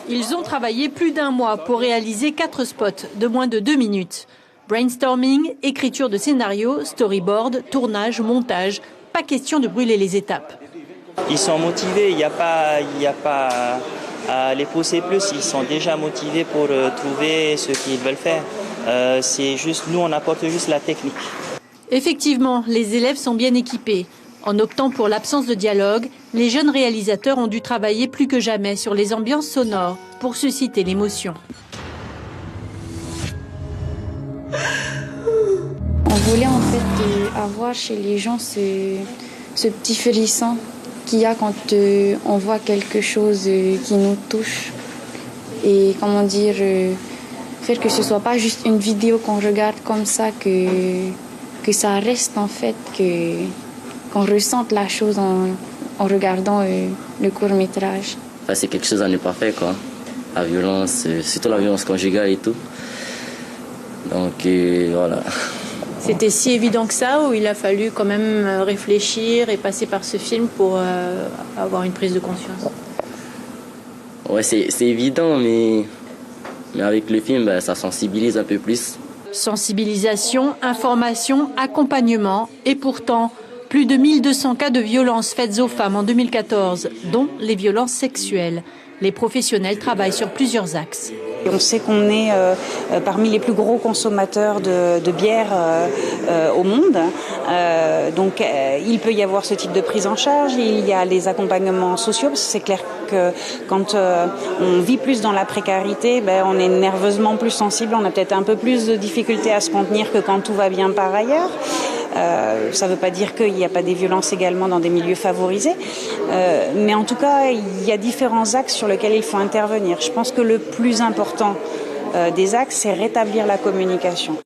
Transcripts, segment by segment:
Ils ont travaillé plus d'un mois pour réaliser 4 spots de moins de 2 minutes. Brainstorming, écriture de scénario, storyboard, tournage, montage. Pas question de brûler les étapes. Ils sont motivés, il n'y a pas à les pousser plus. Ils sont déjà motivés pour trouver ce qu'ils veulent faire. C'est juste, nous, on apporte juste la technique. Effectivement, les élèves sont bien équipés. En optant pour l'absence de dialogue, les jeunes réalisateurs ont dû travailler plus que jamais sur les ambiances sonores pour susciter l'émotion. On voulait en fait avoir chez les gens ce petit frisson qu'il y a quand on voit quelque chose qui nous touche. Et comment dire, faire que ce soit pas juste une vidéo qu'on regarde comme ça, que ça reste en fait, qu'on ressente la chose en regardant le court-métrage. Enfin, c'est quelque chose à ne pas faire, quoi. La violence, surtout la violence conjugale et tout. Donc voilà. C'était si évident que ça ou il a fallu quand même réfléchir et passer par ce film pour avoir une prise de conscience? Ouais, c'est évident, mais avec le film, ça sensibilise un peu plus. Sensibilisation, information, accompagnement et pourtant, plus de 1200 cas de violences faites aux femmes en 2014, dont les violences sexuelles. Les professionnels travaillent sur plusieurs axes. On sait qu'on est parmi les plus gros consommateurs de bière au monde. Donc il peut y avoir ce type de prise en charge. Il y a les accompagnements sociaux. Parce que c'est clair que quand on vit plus dans la précarité, on est nerveusement plus sensible. On a peut-être un peu plus de difficultés à se contenir que quand tout va bien par ailleurs. Ça ne veut pas dire qu'il n'y a pas des violences également dans des milieux favorisés. Mais en tout cas, il y a différents axes sur lesquels il faut intervenir. Je pense que le plus important des axes, c'est rétablir la communication.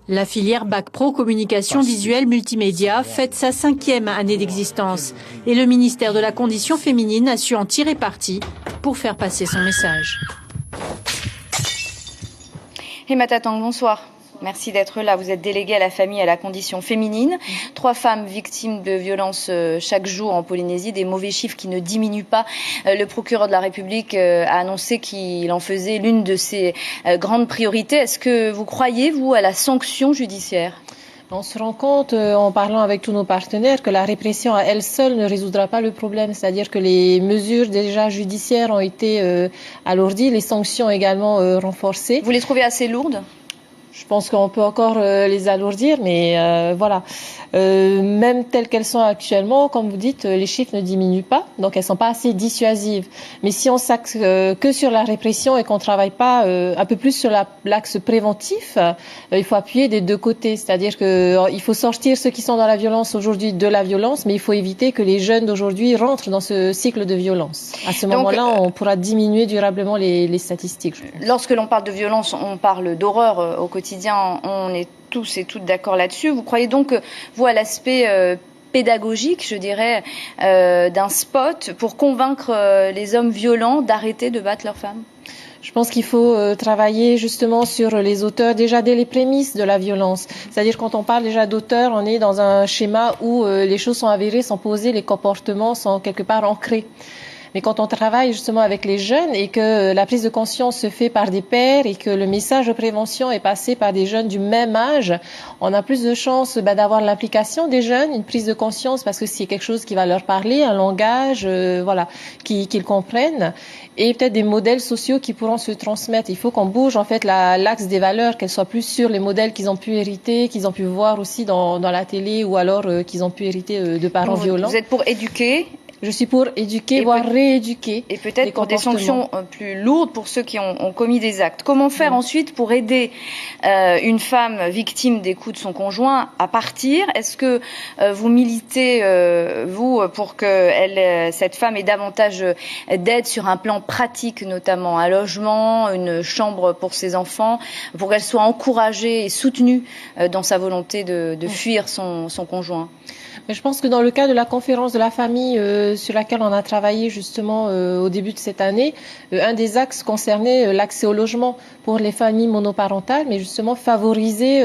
La filière Bac Pro Communication Visuelle Multimédia fête sa 5e année d'existence. Et le ministère de la Condition féminine a su en tirer parti pour faire passer son message. Emma Tatang, bonsoir. Merci d'être là. Vous êtes déléguée à la famille et à la condition féminine. 3 femmes victimes de violences chaque jour en Polynésie, des mauvais chiffres qui ne diminuent pas. Le procureur de la République a annoncé qu'il en faisait l'une de ses grandes priorités. Est-ce que vous croyez, vous, à la sanction judiciaire ? On se rend compte, en parlant avec tous nos partenaires, que la répression à elle seule ne résoudra pas le problème. C'est-à-dire que les mesures déjà judiciaires ont été alourdies, les sanctions également renforcées. Vous les trouvez assez lourdes ? Je pense qu'on peut encore les alourdir, mais voilà. Même telles qu'elles sont actuellement, comme vous dites, les chiffres ne diminuent pas, donc elles sont pas assez dissuasives. Mais si on s'axe que sur la répression et qu'on travaille pas un peu plus sur l'axe préventif, il faut appuyer des deux côtés. C'est-à-dire que il faut sortir ceux qui sont dans la violence aujourd'hui de la violence, mais il faut éviter que les jeunes d'aujourd'hui rentrent dans ce cycle de violence. À ce moment-là, on pourra diminuer durablement les statistiques. Lorsque l'on parle de violence, on parle d'horreur au quotidien. On est tous et toutes d'accord là-dessus. Vous croyez donc, vous, à l'aspect pédagogique, je dirais, d'un spot pour convaincre les hommes violents d'arrêter de battre leurs femmes ? Je pense qu'il faut travailler justement sur les auteurs déjà dès les prémices de la violence. C'est-à-dire quand on parle déjà d'auteurs, on est dans un schéma où les choses sont avérées, sont posées, les comportements sont quelque part ancrés. Mais quand on travaille justement avec les jeunes et que la prise de conscience se fait par des pairs et que le message de prévention est passé par des jeunes du même âge, on a plus de chances d'avoir l'implication des jeunes, une prise de conscience parce que c'est quelque chose qui va leur parler, un langage, voilà, qu'ils comprennent, et peut-être des modèles sociaux qui pourront se transmettre. Il faut qu'on bouge en fait l'axe des valeurs, qu'elles soient plus sur les modèles qu'ils ont pu hériter, qu'ils ont pu voir aussi dans la télé ou alors qu'ils ont pu hériter de parents violents. Vous êtes pour éduquer ? Je suis pour éduquer, voire rééduquer. Et peut-être pour des sanctions plus lourdes pour ceux qui ont commis des actes. Comment faire ensuite pour aider une femme victime des coups de son conjoint à partir ? Est-ce que vous militez, vous, pour que cette femme ait davantage d'aide sur un plan pratique, notamment un logement, une chambre pour ses enfants, pour qu'elle soit encouragée et soutenue dans sa volonté de fuir son conjoint ? Mais je pense que dans le cas de la conférence de la famille sur laquelle on a travaillé justement au début de cette année, un des axes concernait l'accès au logement pour les familles monoparentales, mais justement favoriser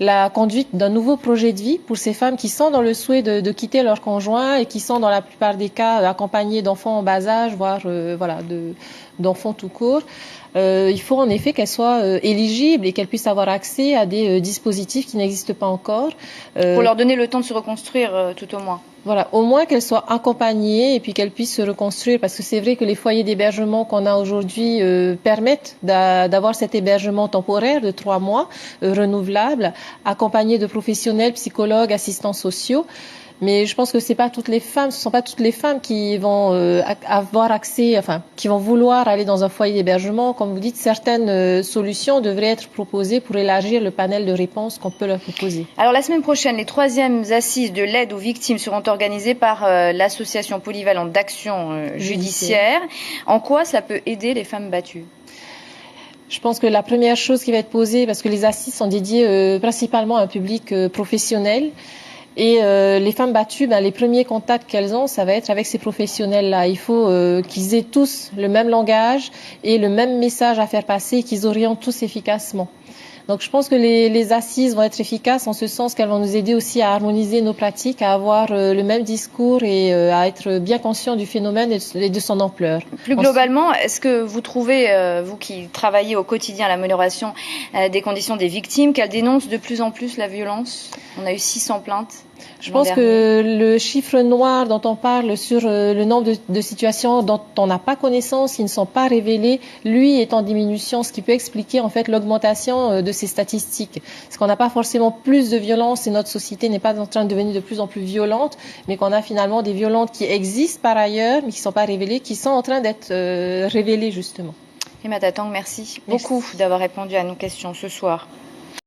la conduite d'un nouveau projet de vie pour ces femmes qui sont dans le souhait de quitter leur conjoint et qui sont dans la plupart des cas accompagnées d'enfants en bas âge, voire d'enfants tout court. Il faut en effet qu'elles soient éligibles et qu'elles puissent avoir accès à des dispositifs qui n'existent pas encore. Pour leur donner le temps de se reconstruire tout au moins. Voilà, au moins qu'elles soient accompagnées et puis qu'elles puissent se reconstruire, parce que c'est vrai que les foyers d'hébergement qu'on a aujourd'hui permettent d'avoir cet hébergement temporaire de 3 mois, renouvelable, accompagné de professionnels, psychologues, assistants sociaux. Mais je pense que ce sont pas toutes les femmes qui vont avoir accès, qui vont vouloir aller dans un foyer d'hébergement. Comme vous dites, certaines solutions devraient être proposées pour élargir le panel de réponses qu'on peut leur proposer. Alors la semaine prochaine, les 3e assises de l'aide aux victimes seront organisées par l'association polyvalente d'action judiciaire. En quoi ça peut aider les femmes battues ? Je pense que la première chose qui va être posée, parce que les assises sont dédiées principalement à un public professionnel, et les femmes battues, les premiers contacts qu'elles ont, ça va être avec ces professionnels-là. Il faut qu'ils aient tous le même langage et le même message à faire passer et qu'ils orientent tous efficacement. Donc je pense que les assises vont être efficaces en ce sens qu'elles vont nous aider aussi à harmoniser nos pratiques, à avoir le même discours et à être bien conscients du phénomène et de son ampleur. Plus globalement, est-ce que vous trouvez, vous qui travaillez au quotidien à l'amélioration des conditions des victimes, qu'elles dénoncent de plus en plus la violence ? On a eu 600 plaintes. Je pense que le chiffre noir dont on parle sur le nombre de situations dont on n'a pas connaissance, qui ne sont pas révélées, lui est en diminution, ce qui peut expliquer en fait l'augmentation de ces statistiques. Parce qu'on n'a pas forcément plus de violence et notre société n'est pas en train de devenir de plus en plus violente, mais qu'on a finalement des violences qui existent par ailleurs, mais qui ne sont pas révélées, qui sont en train d'être révélées justement. Rima Tatang, merci beaucoup d'avoir répondu à nos questions ce soir.